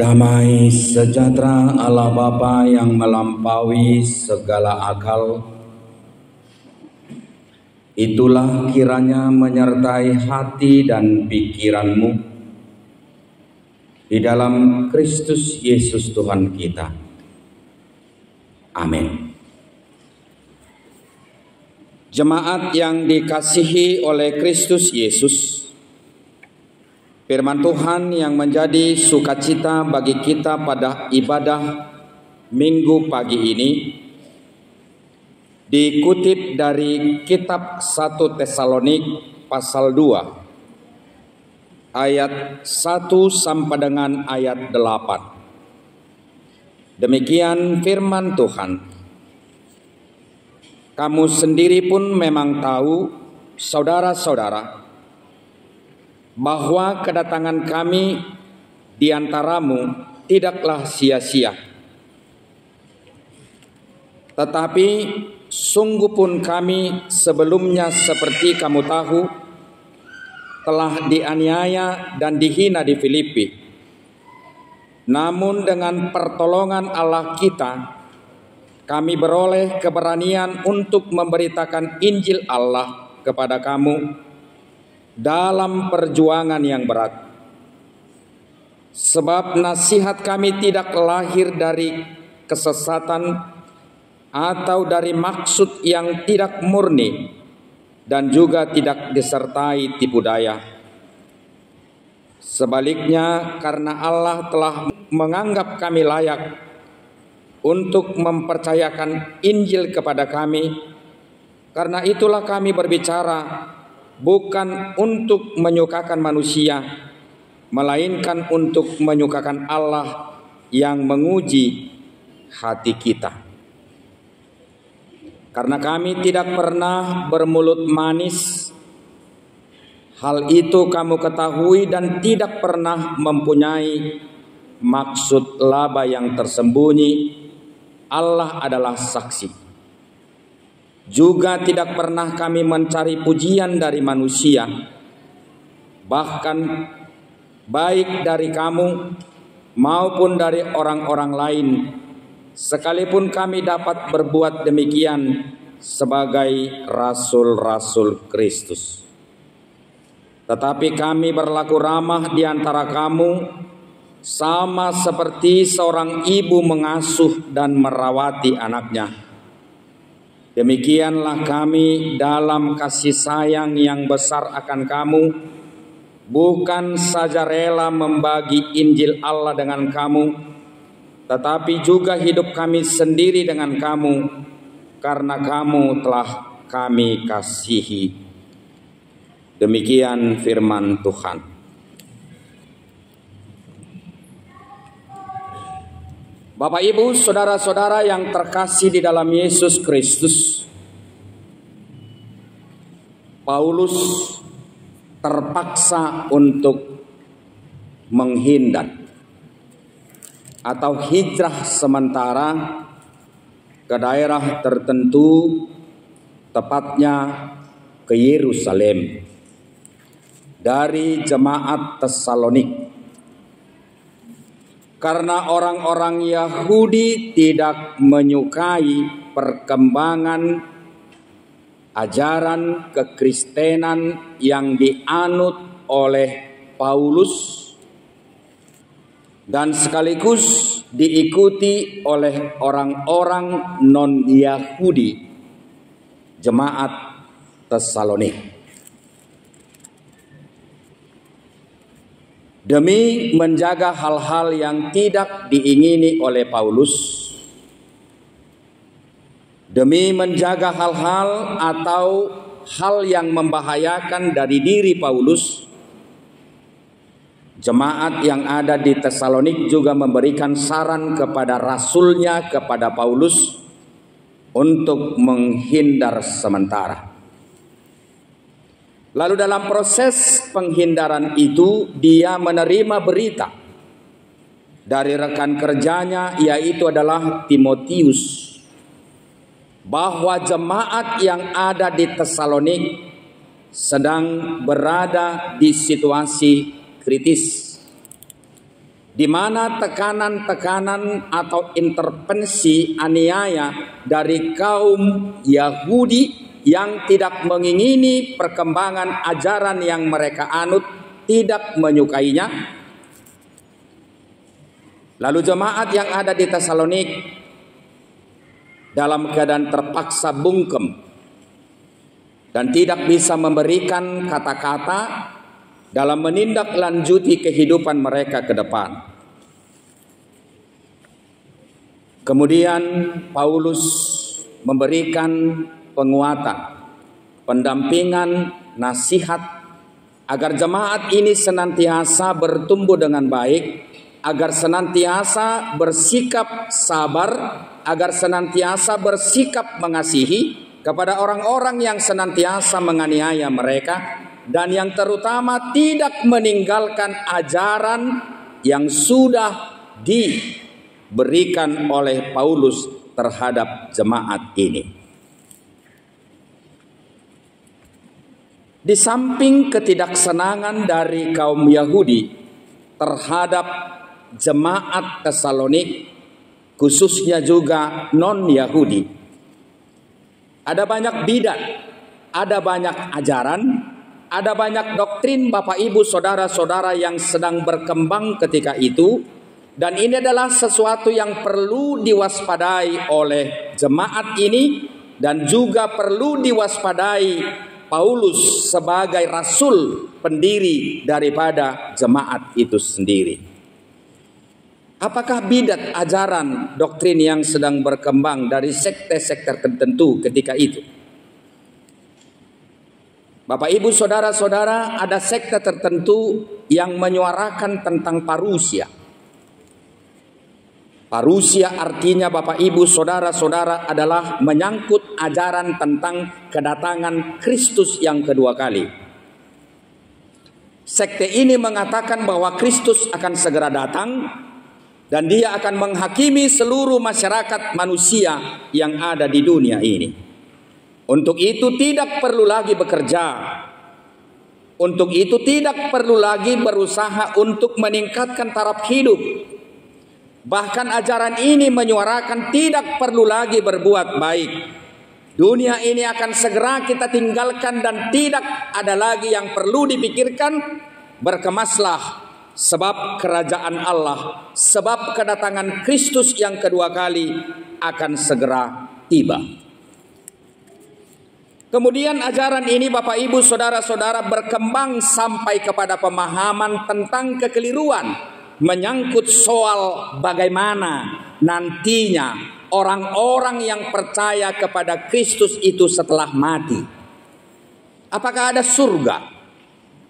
Damai sejahtera Allah Bapa yang melampaui segala akal, itulah kiranya menyertai hati dan pikiranmu di dalam Kristus Yesus Tuhan kita. Amin. Jemaat yang dikasihi oleh Kristus Yesus, firman Tuhan yang menjadi sukacita bagi kita pada ibadah Minggu pagi ini dikutip dari kitab 1 Tesalonik pasal 2 ayat 1 sampai dengan ayat 8. Demikian firman Tuhan. Kamu sendiri pun memang tahu, saudara-saudara, bahwa kedatangan kami di antaramu tidaklah sia-sia. Tetapi sungguh pun kami sebelumnya seperti kamu tahu telah dianiaya dan dihina di Filipi. Namun dengan pertolongan Allah kita, kami beroleh keberanian untuk memberitakan Injil Allah kepada kamu dalam perjuangan yang berat. Sebab nasihat kami tidak lahir dari kesesatan atau dari maksud yang tidak murni dan juga tidak disertai tipu daya. Sebaliknya, karena Allah telah menganggap kami layak untuk mempercayakan Injil kepada kami, karena itulah kami berbicara bukan untuk menyukakan manusia, melainkan untuk menyukakan Allah yang menguji hati kita. Karena kami tidak pernah bermulut manis, hal itu kamu ketahui, dan tidak pernah mempunyai maksud laba yang tersembunyi. Allah adalah saksi. Juga tidak pernah kami mencari pujian dari manusia, bahkan baik dari kamu maupun dari orang-orang lain, sekalipun kami dapat berbuat demikian sebagai rasul-rasul Kristus. Tetapi kami berlaku ramah di antara kamu, sama seperti seorang ibu mengasuh dan merawati anaknya. Demikianlah kami dalam kasih sayang yang besar akan kamu, bukan saja rela membagi Injil Allah dengan kamu, tetapi juga hidup kami sendiri dengan kamu, karena kamu telah kami kasihi. Demikian firman Tuhan. Bapak, Ibu, saudara-saudara yang terkasih di dalam Yesus Kristus, Paulus terpaksa untuk menghindar atau hijrah sementara ke daerah tertentu, tepatnya ke Yerusalem, dari jemaat Tesalonik. Karena orang-orang Yahudi tidak menyukai perkembangan ajaran kekristenan yang dianut oleh Paulus dan sekaligus diikuti oleh orang-orang non-Yahudi jemaat Tesalonik. Demi menjaga hal-hal yang tidak diingini oleh Paulus, demi menjaga hal-hal atau hal yang membahayakan dari diri Paulus, jemaat yang ada di Tesalonik juga memberikan saran kepada rasulnya, kepada Paulus, untuk menghindar sementara. Lalu dalam proses penghindaran itu, dia menerima berita dari rekan kerjanya, yaitu adalah Timotius, bahwa jemaat yang ada di Tesalonik sedang berada di situasi kritis. di mana tekanan-tekanan atau intervensi aniaya dari kaum Yahudi yang tidak mengingini perkembangan ajaran yang mereka anut, tidak menyukainya. Lalu jemaat yang ada di Tesalonik dalam keadaan terpaksa bungkem dan tidak bisa memberikan kata-kata dalam menindaklanjuti kehidupan mereka ke depan. Kemudian Paulus memberikan penguatan, pendampingan, nasihat agar jemaat ini senantiasa bertumbuh dengan baik, agar senantiasa bersikap sabar, agar senantiasa bersikap mengasihi kepada orang-orang yang senantiasa menganiaya mereka, dan yang terutama tidak meninggalkan ajaran yang sudah diberikan oleh Paulus terhadap jemaat ini. Di samping ketidaksenangan dari kaum Yahudi terhadap jemaat Tesalonik, khususnya juga non-Yahudi, ada banyak bidat, ada banyak ajaran, ada banyak doktrin Bapak Ibu Saudara-saudara yang sedang berkembang ketika itu, dan ini adalah sesuatu yang perlu diwaspadai oleh jemaat ini dan juga perlu diwaspadai Paulus sebagai rasul pendiri daripada jemaat itu sendiri. Apakah bidat ajaran doktrin yang sedang berkembang dari sekte-sekte tertentu ketika itu? Bapak Ibu Saudara-saudara, ada sekte tertentu yang menyuarakan tentang parusia. Parusia artinya Bapak Ibu Saudara-saudara adalah menyangkut ajaran tentang kedatangan Kristus yang kedua kali. Sekte ini mengatakan bahwa Kristus akan segera datang dan dia akan menghakimi seluruh masyarakat manusia yang ada di dunia ini. Untuk itu tidak perlu lagi bekerja. Untuk itu tidak perlu lagi berusaha untuk meningkatkan taraf hidup. Bahkan ajaran ini menyuarakan tidak perlu lagi berbuat baik. Dunia ini akan segera kita tinggalkan dan tidak ada lagi yang perlu dipikirkan. Berkemaslah sebab kerajaan Allah, sebab kedatangan Kristus yang kedua kali akan segera tiba. Kemudian ajaran ini Bapak Ibu Saudara-saudara berkembang sampai kepada pemahaman tentang kekeliruan menyangkut soal bagaimana nantinya orang-orang yang percaya kepada Kristus itu setelah mati. Apakah ada surga?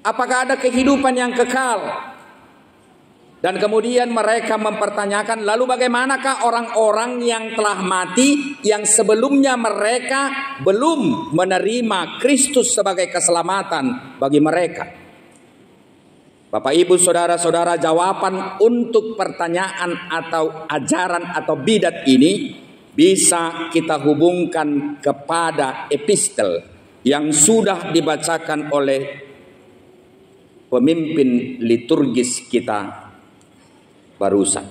Apakah ada kehidupan yang kekal? Dan kemudian mereka mempertanyakan, lalu bagaimanakah orang-orang yang telah mati yang sebelumnya mereka belum menerima Kristus sebagai keselamatan bagi mereka? Bapak Ibu Saudara-saudara, jawaban untuk pertanyaan atau ajaran atau bidat ini bisa kita hubungkan kepada epistel yang sudah dibacakan oleh pemimpin liturgis kita barusan.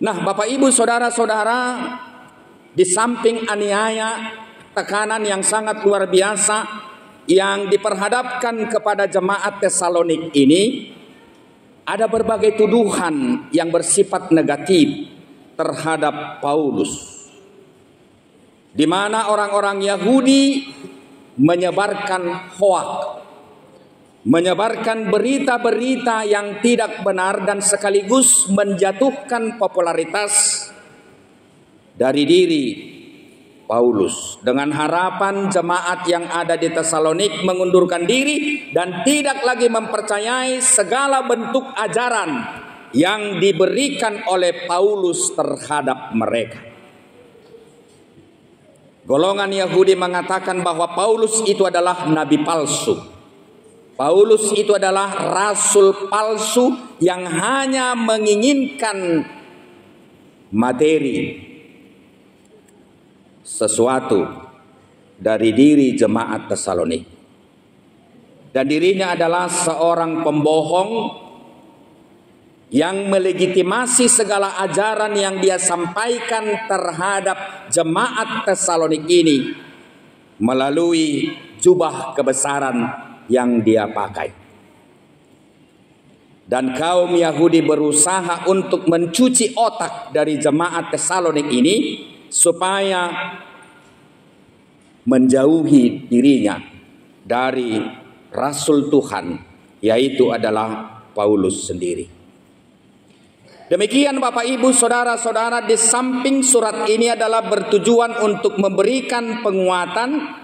Nah, Bapak Ibu Saudara-saudara, di samping aniaya, tekanan yang sangat luar biasa yang diperhadapkan kepada jemaat Tesalonik ini, ada berbagai tuduhan yang bersifat negatif terhadap Paulus, di mana orang-orang Yahudi menyebarkan hoak, menyebarkan berita-berita yang tidak benar dan sekaligus menjatuhkan popularitas dari diri Paulus dengan harapan jemaat yang ada di Tesalonik mengundurkan diri dan tidak lagi mempercayai segala bentuk ajaran yang diberikan oleh Paulus terhadap mereka. Golongan Yahudi mengatakan bahwa Paulus itu adalah nabi palsu. Paulus itu adalah rasul palsu yang hanya menginginkan materi, sesuatu dari diri jemaat Tesalonik. Dan dirinya adalah seorang pembohong yang melegitimasi segala ajaran yang dia sampaikan terhadap jemaat Tesalonik ini melalui jubah kebesaran yang dia pakai. Dan kaum Yahudi berusaha untuk mencuci otak dari jemaat Tesalonik ini supaya menjauhi dirinya dari Rasul Tuhan, yaitu adalah Paulus sendiri. Demikian Bapak Ibu saudara-saudara, di samping surat ini adalah bertujuan untuk memberikan penguatan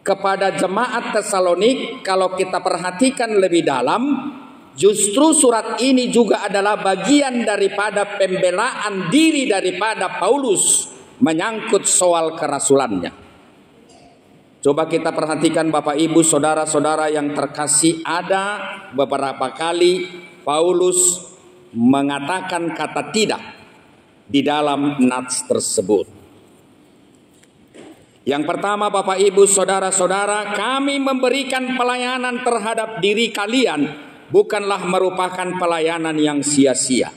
kepada jemaat Tesalonik. Kalau kita perhatikan lebih dalam, justru surat ini juga adalah bagian daripada pembelaan diri daripada Paulus menyangkut soal kerasulannya. Coba kita perhatikan Bapak Ibu saudara-saudara yang terkasih, ada beberapa kali Paulus mengatakan kata tidak di dalam nats tersebut. Yang pertama Bapak Ibu saudara-saudara, kami memberikan pelayanan terhadap diri kalian bukanlah merupakan pelayanan yang sia-sia.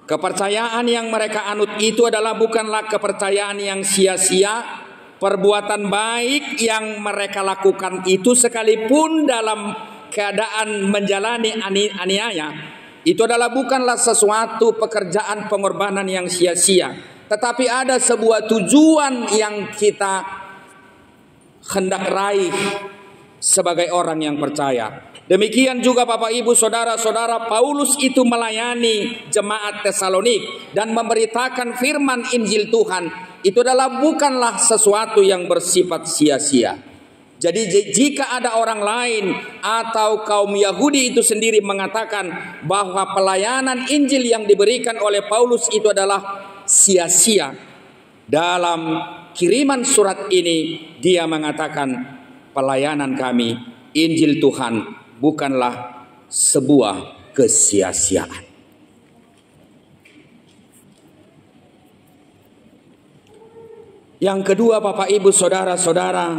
Kepercayaan yang mereka anut itu adalah bukanlah kepercayaan yang sia-sia. Perbuatan baik yang mereka lakukan itu sekalipun dalam keadaan menjalani aniaya, itu adalah bukanlah sesuatu pekerjaan pengorbanan yang sia-sia, tetapi ada sebuah tujuan yang kita hendak raih sebagai orang yang percaya. Demikian juga Bapak Ibu saudara-saudara, Paulus itu melayani jemaat Tesalonik dan memberitakan firman Injil Tuhan. Itu adalah bukanlah sesuatu yang bersifat sia-sia. Jadi jika ada orang lain atau kaum Yahudi itu sendiri mengatakan bahwa pelayanan Injil yang diberikan oleh Paulus itu adalah sia-sia, dalam kiriman surat ini dia mengatakan pelayanan kami, Injil Tuhan, bukanlah sebuah kesia-siaan. Yang kedua Bapak Ibu saudara-saudara,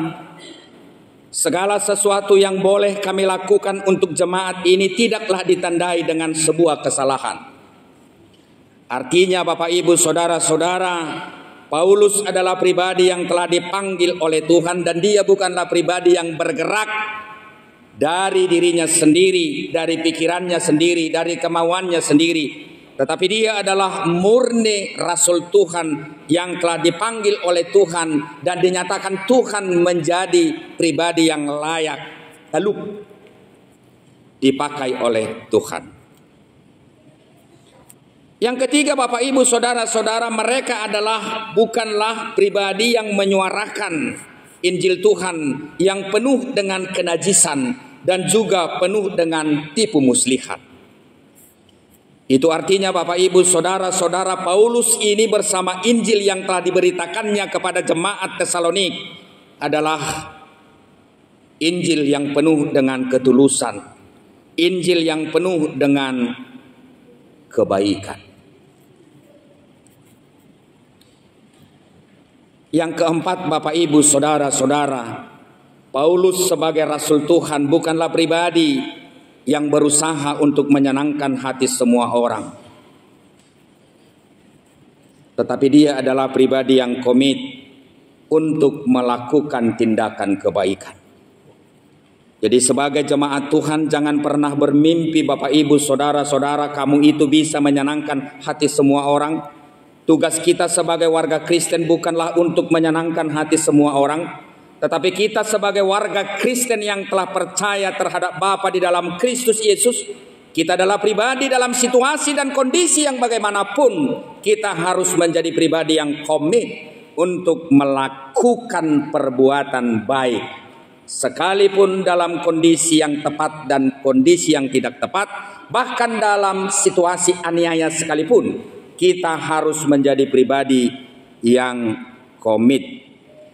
segala sesuatu yang boleh kami lakukan untuk jemaat ini tidaklah ditandai dengan sebuah kesalahan. Artinya Bapak Ibu saudara-saudara, Paulus adalah pribadi yang telah dipanggil oleh Tuhan dan dia bukanlah pribadi yang bergerak dari dirinya sendiri, dari pikirannya sendiri, dari kemauannya sendiri. Tetapi dia adalah murni Rasul Tuhan yang telah dipanggil oleh Tuhan dan dinyatakan Tuhan menjadi pribadi yang layak lalu dipakai oleh Tuhan. Yang ketiga Bapak Ibu saudara-saudara, mereka adalah bukanlah pribadi yang menyuarakan Injil Tuhan yang penuh dengan kenajisan dan juga penuh dengan tipu muslihat. Itu artinya Bapak Ibu saudara-saudara, Paulus ini bersama Injil yang telah diberitakannya kepada jemaat Tesalonik adalah Injil yang penuh dengan ketulusan, Injil yang penuh dengan kebaikan. Yang keempat Bapak Ibu saudara-saudara, Paulus sebagai Rasul Tuhan bukanlah pribadi yang berusaha untuk menyenangkan hati semua orang, tetapi dia adalah pribadi yang komit untuk melakukan tindakan kebaikan. Jadi sebagai jemaat Tuhan jangan pernah bermimpi Bapak Ibu saudara-saudara kamu itu bisa menyenangkan hati semua orang. Tugas kita sebagai warga Kristen bukanlah untuk menyenangkan hati semua orang, tetapi kita sebagai warga Kristen yang telah percaya terhadap Bapa di dalam Kristus Yesus, kita adalah pribadi dalam situasi dan kondisi yang bagaimanapun, kita harus menjadi pribadi yang komit untuk melakukan perbuatan baik. Sekalipun dalam kondisi yang tepat dan kondisi yang tidak tepat, bahkan dalam situasi aniaya sekalipun, kita harus menjadi pribadi yang komit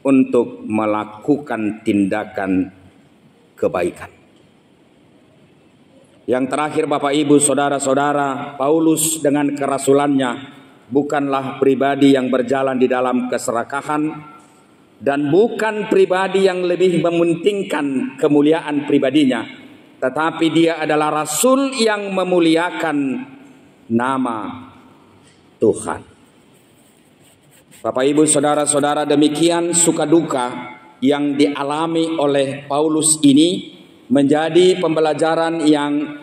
untuk melakukan tindakan kebaikan. Yang terakhir Bapak Ibu saudara-saudara, Paulus dengan kerasulannya bukanlah pribadi yang berjalan di dalam keserakahan dan bukan pribadi yang lebih mementingkan kemuliaan pribadinya, tetapi dia adalah rasul yang memuliakan nama Tuhan. Bapak Ibu saudara-saudara, demikian suka duka yang dialami oleh Paulus ini menjadi pembelajaran yang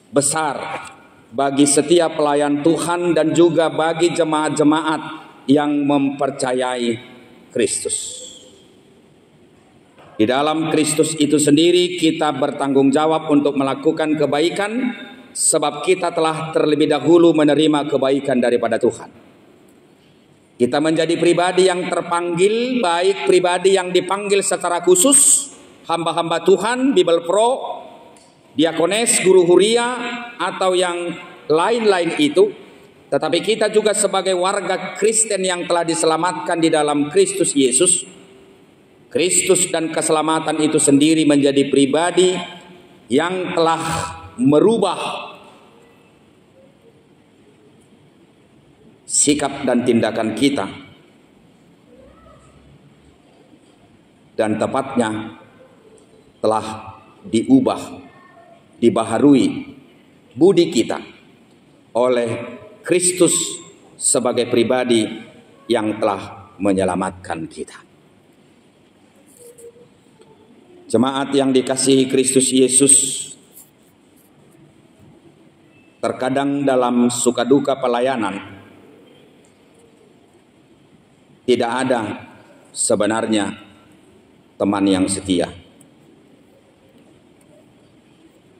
besar bagi setiap pelayan Tuhan dan juga bagi jemaat-jemaat yang mempercayai Kristus. Di dalam Kristus itu sendiri kita bertanggung jawab untuk melakukan kebaikan, sebab kita telah terlebih dahulu menerima kebaikan daripada Tuhan. Kita menjadi pribadi yang terpanggil, baik pribadi yang dipanggil secara khusus, hamba-hamba Tuhan, Bible Pro, diakones, guru huria, atau yang lain-lain itu. Tetapi kita juga sebagai warga Kristen yang telah diselamatkan di dalam Kristus Yesus. Kristus dan keselamatan itu sendiri menjadi pribadi yang telah merubah sikap dan tindakan kita, dan tepatnya telah diubah, dibaharui budi kita oleh Kristus sebagai pribadi yang telah menyelamatkan kita. Jemaat yang dikasihi Kristus Yesus, terkadang dalam suka duka pelayanan tidak ada sebenarnya teman yang setia,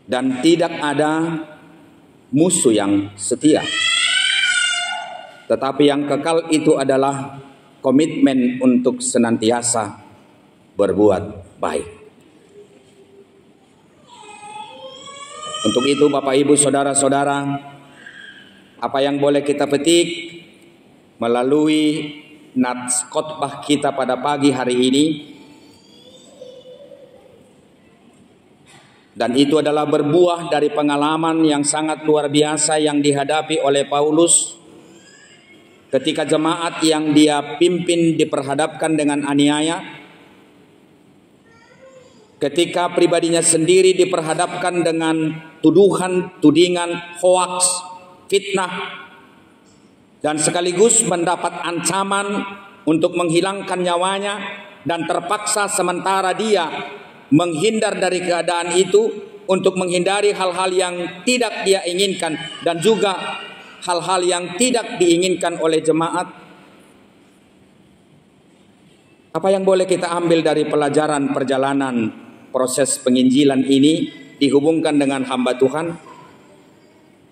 dan tidak ada musuh yang setia. Tetapi yang kekal itu adalah komitmen untuk senantiasa berbuat baik. Untuk itu Bapak Ibu saudara-saudara, apa yang boleh kita petik melalui nats khotbah kita pada pagi hari ini, dan itu adalah berbuah dari pengalaman yang sangat luar biasa yang dihadapi oleh Paulus ketika jemaat yang dia pimpin diperhadapkan dengan aniaya, ketika pribadinya sendiri diperhadapkan dengan tuduhan, tudingan, hoaks, fitnah, dan sekaligus mendapat ancaman untuk menghilangkan nyawanya, dan terpaksa sementara dia menghindar dari keadaan itu untuk menghindari hal-hal yang tidak dia inginkan dan juga hal-hal yang tidak diinginkan oleh jemaat. Apa yang boleh kita ambil dari pelajaran perjalanan proses penginjilan ini dihubungkan dengan hamba Tuhan?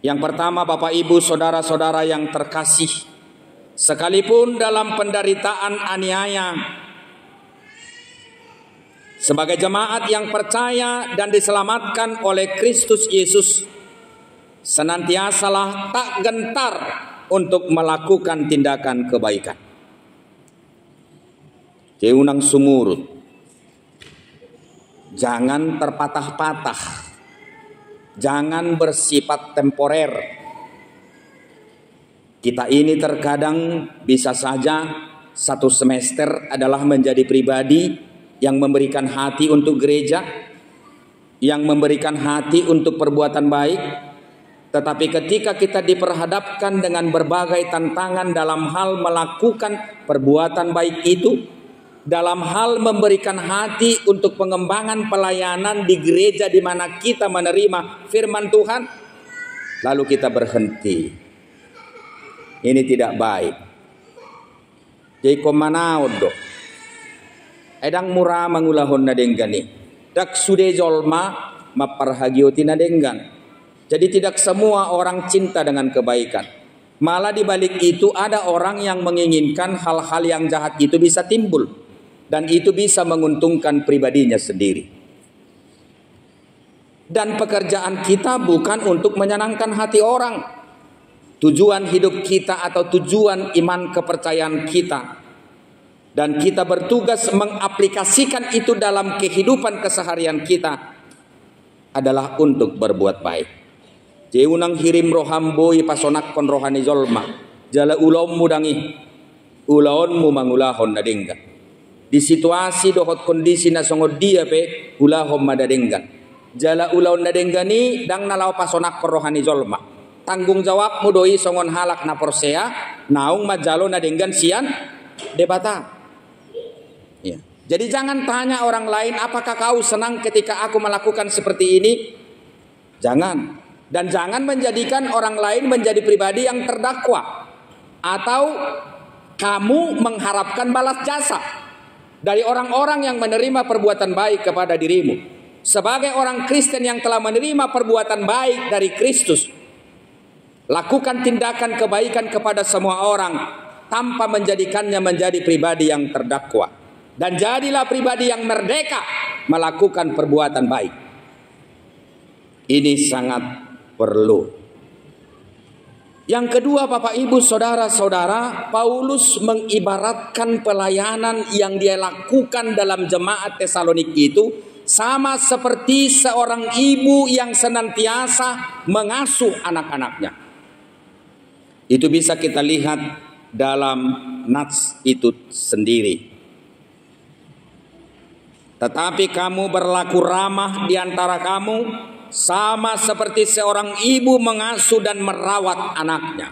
Yang pertama, Bapak Ibu saudara-saudara yang terkasih, sekalipun dalam penderitaan aniaya, sebagai jemaat yang percaya dan diselamatkan oleh Kristus Yesus, senantiasalah tak gentar untuk melakukan tindakan kebaikan. Keunang sumurut, jangan terpatah-patah, jangan bersifat temporer. Kita ini terkadang bisa saja satu semester adalah menjadi pribadi yang memberikan hati untuk gereja, yang memberikan hati untuk perbuatan baik. Tetapi ketika kita diperhadapkan dengan berbagai tantangan dalam hal melakukan perbuatan baik itu, dalam hal memberikan hati untuk pengembangan pelayanan di gereja di mana kita menerima firman Tuhan, lalu kita berhenti. Ini tidak baik. Jadi komanaodo edang murah mangulahon na denggani dak sude jolma maparhagioti na denggan. Jadi tidak semua orang cinta dengan kebaikan. Malah di balik itu ada orang yang menginginkan hal-hal yang jahat itu bisa timbul, dan itu bisa menguntungkan pribadinya sendiri. Dan pekerjaan kita bukan untuk menyenangkan hati orang. Tujuan hidup kita atau tujuan iman kepercayaan kita, dan kita bertugas mengaplikasikan itu dalam kehidupan keseharian kita, adalah untuk berbuat baik. Jeunang hirim rohamboi pasonak kon rohani jolma jala ulom mudangi ulaonmu mangulahon nadengga. Di situasi dohot kondisi na songod dia pe ulahom madadenggan. jala ulaun nadenggani dang nalau pasonak rohani jolma. Tanggung jawab mudoi songon halak na porsea naung majalo nadenggan sian debata. Ya. Jadi jangan tanya orang lain apakah kau senang ketika aku melakukan seperti ini. Jangan. Dan jangan menjadikan orang lain menjadi pribadi yang terdakwa atau kamu mengharapkan balas jasa dari orang-orang yang menerima perbuatan baik kepada dirimu. Sebagai orang Kristen yang telah menerima perbuatan baik dari Kristus, lakukan tindakan kebaikan kepada semua orang tanpa menjadikannya menjadi pribadi yang terdakwa. Dan jadilah pribadi yang merdeka melakukan perbuatan baik. Ini sangat perlu. Yang kedua, Bapak Ibu Saudara-saudara, Paulus mengibaratkan pelayanan yang dia lakukan dalam jemaat Tesaloniki itu sama seperti seorang ibu yang senantiasa mengasuh anak-anaknya. Itu bisa kita lihat dalam nats itu sendiri. Tetapi kamu berlaku ramah di antara kamu sama seperti seorang ibu mengasuh dan merawat anaknya.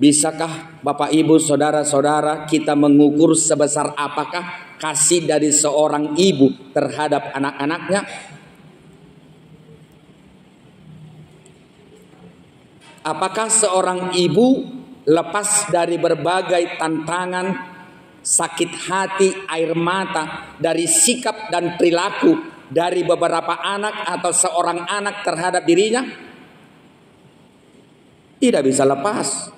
Bisakah Bapak Ibu Saudara-saudara kita mengukur sebesar apakah kasih dari seorang ibu terhadap anak-anaknya? Apakah seorang ibu lepas dari berbagai tantangan, sakit hati, air mata, dari sikap dan perilaku dari beberapa anak atau seorang anak terhadap dirinya? Tidak bisa lepas.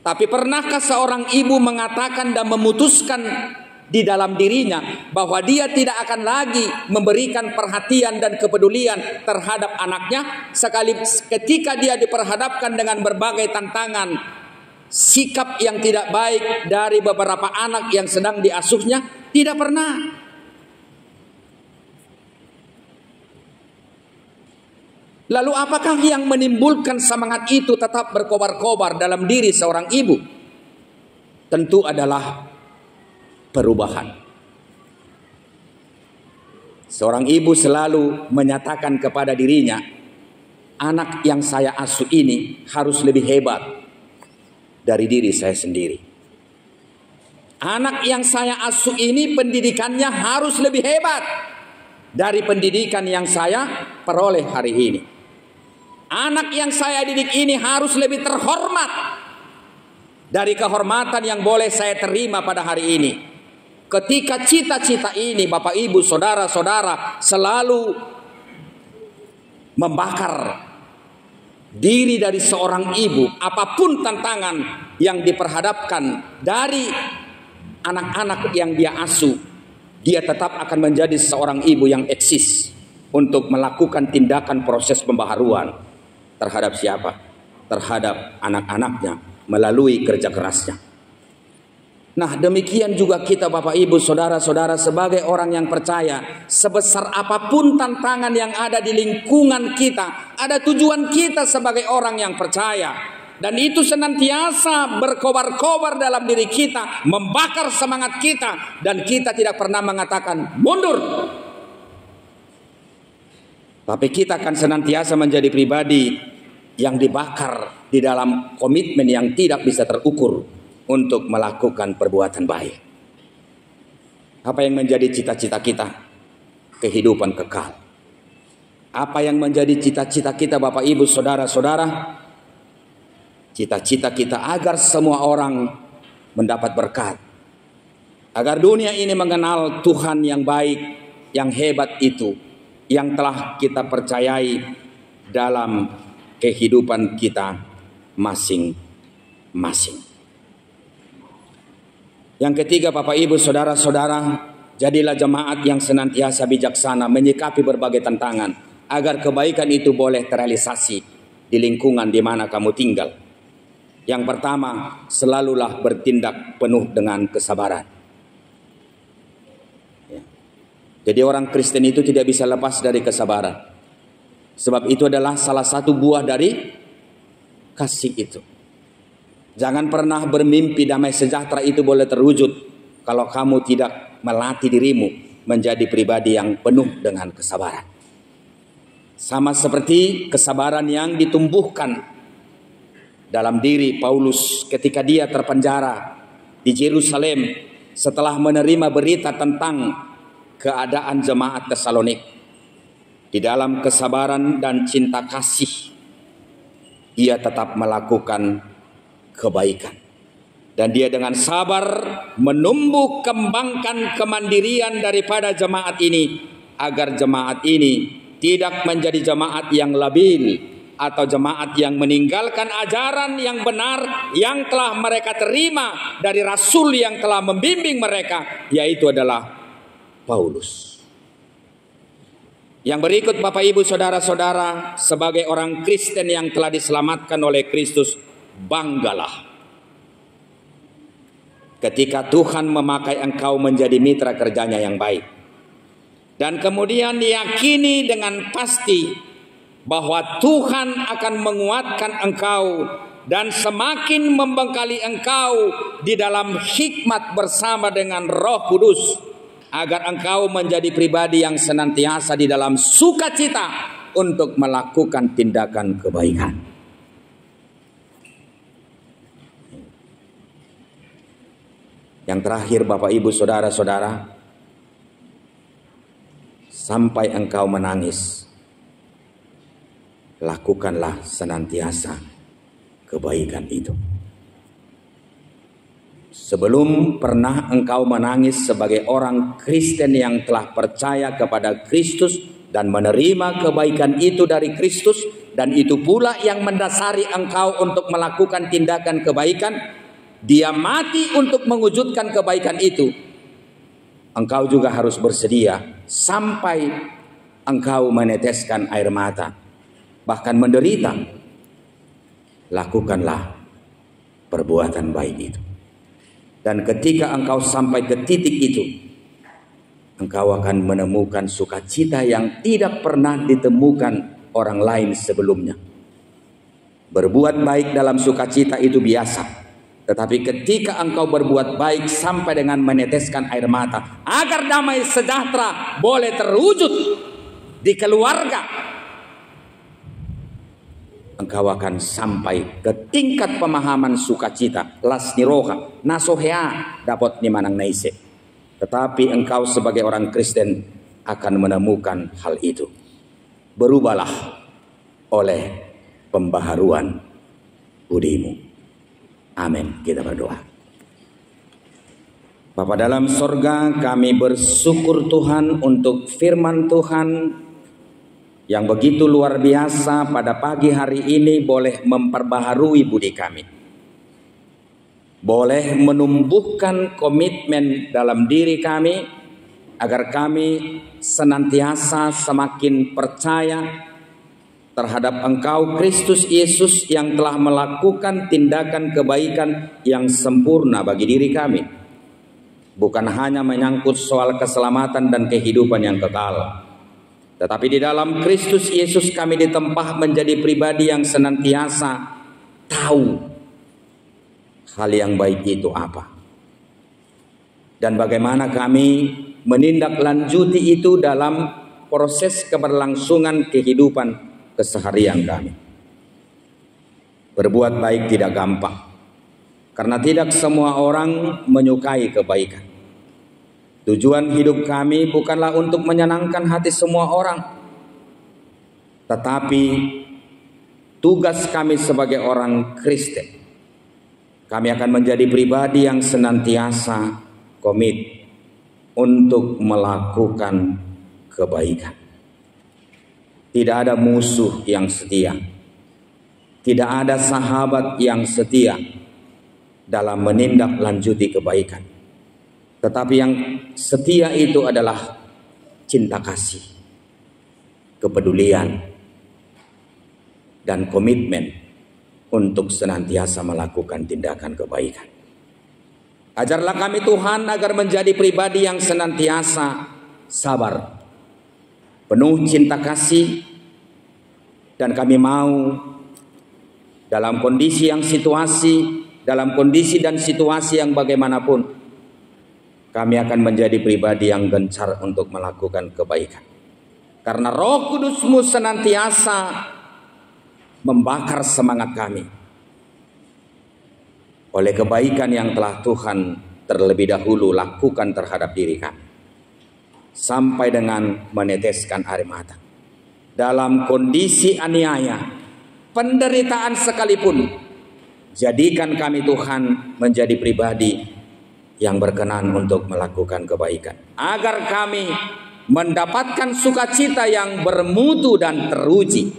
Tapi pernahkah seorang ibu mengatakan dan memutuskan di dalam dirinya bahwa dia tidak akan lagi memberikan perhatian dan kepedulian terhadap anaknya sekali ketika dia diperhadapkan dengan berbagai tantangan, sikap yang tidak baik dari beberapa anak yang sedang diasuhnya? Tidak pernah. Lalu apakah yang menimbulkan semangat itu tetap berkobar-kobar dalam diri seorang ibu? Tentu adalah perubahan. Seorang ibu selalu menyatakan kepada dirinya, anak yang saya asuh ini harus lebih hebat dari diri saya sendiri. Anak yang saya asuh ini pendidikannya harus lebih hebat dari pendidikan yang saya peroleh hari ini. Anak yang saya didik ini harus lebih terhormat dari kehormatan yang boleh saya terima pada hari ini. Ketika cita-cita ini Bapak Ibu Saudara-saudara selalu membakar diri dari seorang ibu, apapun tantangan yang diperhadapkan dari anak-anak yang dia asuh, dia tetap akan menjadi seorang ibu yang eksis untuk melakukan tindakan proses pembaharuan terhadap siapa? Terhadap anak-anaknya melalui kerja kerasnya. Nah, demikian juga kita Bapak Ibu Saudara-saudara sebagai orang yang percaya, sebesar apapun tantangan yang ada di lingkungan kita, ada tujuan kita sebagai orang yang percaya, dan itu senantiasa berkobar-kobar dalam diri kita, membakar semangat kita, dan kita tidak pernah mengatakan mundur. Tapi kita akan senantiasa menjadi pribadi yang dibakar di dalam komitmen yang tidak bisa terukur untuk melakukan perbuatan baik. Apa yang menjadi cita-cita kita? Kehidupan kekal. Apa yang menjadi cita-cita kita Bapak Ibu Saudara-saudara? Cita-cita kita agar semua orang mendapat berkat. Agar dunia ini mengenal Tuhan yang baik, yang hebat itu, yang telah kita percayai dalam kehidupan kita masing-masing. Yang ketiga Bapak Ibu Saudara-saudara, jadilah jemaat yang senantiasa bijaksana menyikapi berbagai tantangan agar kebaikan itu boleh terrealisasi di lingkungan di mana kamu tinggal. Yang pertama, selalulah bertindak penuh dengan kesabaran. Jadi orang Kristen itu tidak bisa lepas dari kesabaran. Sebab itu adalah salah satu buah dari kasih itu. Jangan pernah bermimpi damai sejahtera itu boleh terwujud kalau kamu tidak melatih dirimu menjadi pribadi yang penuh dengan kesabaran. Sama seperti kesabaran yang ditumbuhkan dalam diri Paulus ketika dia terpenjara di Yerusalem setelah menerima berita tentang keadaan jemaat Tesalonik. Di dalam kesabaran dan cinta kasih, ia tetap melakukan kebaikan. Dan dia dengan sabar menumbuh kembangkan kemandirian daripada jemaat ini, agar jemaat ini tidak menjadi jemaat yang labil atau jemaat yang meninggalkan ajaran yang benar yang telah mereka terima dari rasul yang telah membimbing mereka, yaitu adalah Paulus. Yang berikut Bapak Ibu Saudara-saudara, sebagai orang Kristen yang telah diselamatkan oleh Kristus, banggalah ketika Tuhan memakai engkau menjadi mitra kerjanya yang baik. Dan kemudian yakini dengan pasti bahwa Tuhan akan menguatkan engkau dan semakin membekali engkau di dalam hikmat bersama dengan Roh Kudus, agar engkau menjadi pribadi yang senantiasa di dalam sukacita untuk melakukan tindakan kebaikan. Yang terakhir Bapak Ibu Saudara-saudara, sampai engkau menangis, lakukanlah senantiasa kebaikan itu. Sebelum pernah engkau menangis sebagai orang Kristen yang telah percaya kepada Kristus dan menerima kebaikan itu dari Kristus, dan itu pula yang mendasari engkau untuk melakukan tindakan kebaikan, dia mati untuk mewujudkan kebaikan itu. Engkau juga harus bersedia sampai engkau meneteskan air mata, bahkan menderita. Lakukanlah perbuatan baik itu. Dan ketika engkau sampai ke titik itu, engkau akan menemukan sukacita yang tidak pernah ditemukan orang lain sebelumnya. Berbuat baik dalam sukacita itu biasa. Tetapi ketika engkau berbuat baik sampai dengan meneteskan air mata, agar damai sejahtera boleh terwujud di keluarga, engkau akan sampai ke tingkat pemahaman sukacita, lasniroha, nasohea dapat nimanang naise. Tetapi engkau sebagai orang Kristen akan menemukan hal itu. Berubahlah oleh pembaharuan budimu. Amin. Kita berdoa. Bapa dalam sorga, kami bersyukur Tuhan untuk firman Tuhan yang begitu luar biasa pada pagi hari ini boleh memperbaharui budi kami. Boleh menumbuhkan komitmen dalam diri kami agar kami senantiasa semakin percaya terhadap Engkau Kristus Yesus yang telah melakukan tindakan kebaikan yang sempurna bagi diri kami. Bukan hanya menyangkut soal keselamatan dan kehidupan yang kekal, tetapi di dalam Kristus Yesus kami ditempah menjadi pribadi yang senantiasa tahu hal yang baik itu apa, dan bagaimana kami menindaklanjuti itu dalam proses keberlangsungan kehidupan keseharian kami. Berbuat baik tidak gampang, karena tidak semua orang menyukai kebaikan. Tujuan hidup kami bukanlah untuk menyenangkan hati semua orang, tetapi tugas kami sebagai orang Kristen, kami akan menjadi pribadi yang senantiasa komit untuk melakukan kebaikan. Tidak ada musuh yang setia, tidak ada sahabat yang setia dalam menindaklanjuti kebaikan. Tetapi yang setia itu adalah cinta kasih, kepedulian, dan komitmen untuk senantiasa melakukan tindakan kebaikan. Ajarlah kami Tuhan agar menjadi pribadi yang senantiasa sabar, penuh cinta kasih, dan kami mau dalam kondisi dan situasi yang bagaimanapun, kami akan menjadi pribadi yang gencar untuk melakukan kebaikan. Karena Roh Kudus-Mu senantiasa membakar semangat kami oleh kebaikan yang telah Tuhan terlebih dahulu lakukan terhadap diri kami, sampai dengan meneteskan air mata. Dalam kondisi aniaya, penderitaan sekalipun, jadikan kami Tuhan menjadi pribadi yang berkenan untuk melakukan kebaikan, agar kami mendapatkan sukacita yang bermutu dan teruji.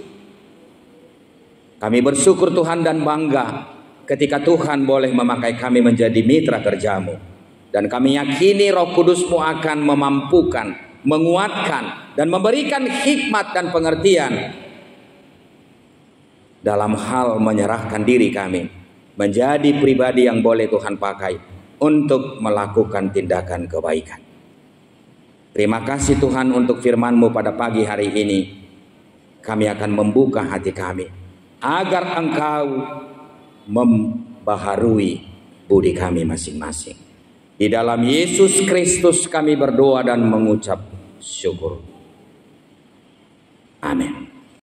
Kami bersyukur Tuhan dan bangga ketika Tuhan boleh memakai kami menjadi mitra kerja-Mu. Dan kami yakini Roh Kudus-Mu akan memampukan, menguatkan, dan memberikan hikmat dan pengertian dalam hal menyerahkan diri kami menjadi pribadi yang boleh Tuhan pakai untuk melakukan tindakan kebaikan. Terima kasih Tuhan untuk firman-Mu pada pagi hari ini. Kami akan membuka hati kami agar Engkau membaharui budi kami masing-masing. Di dalam Yesus Kristus kami berdoa dan mengucap syukur. Amin.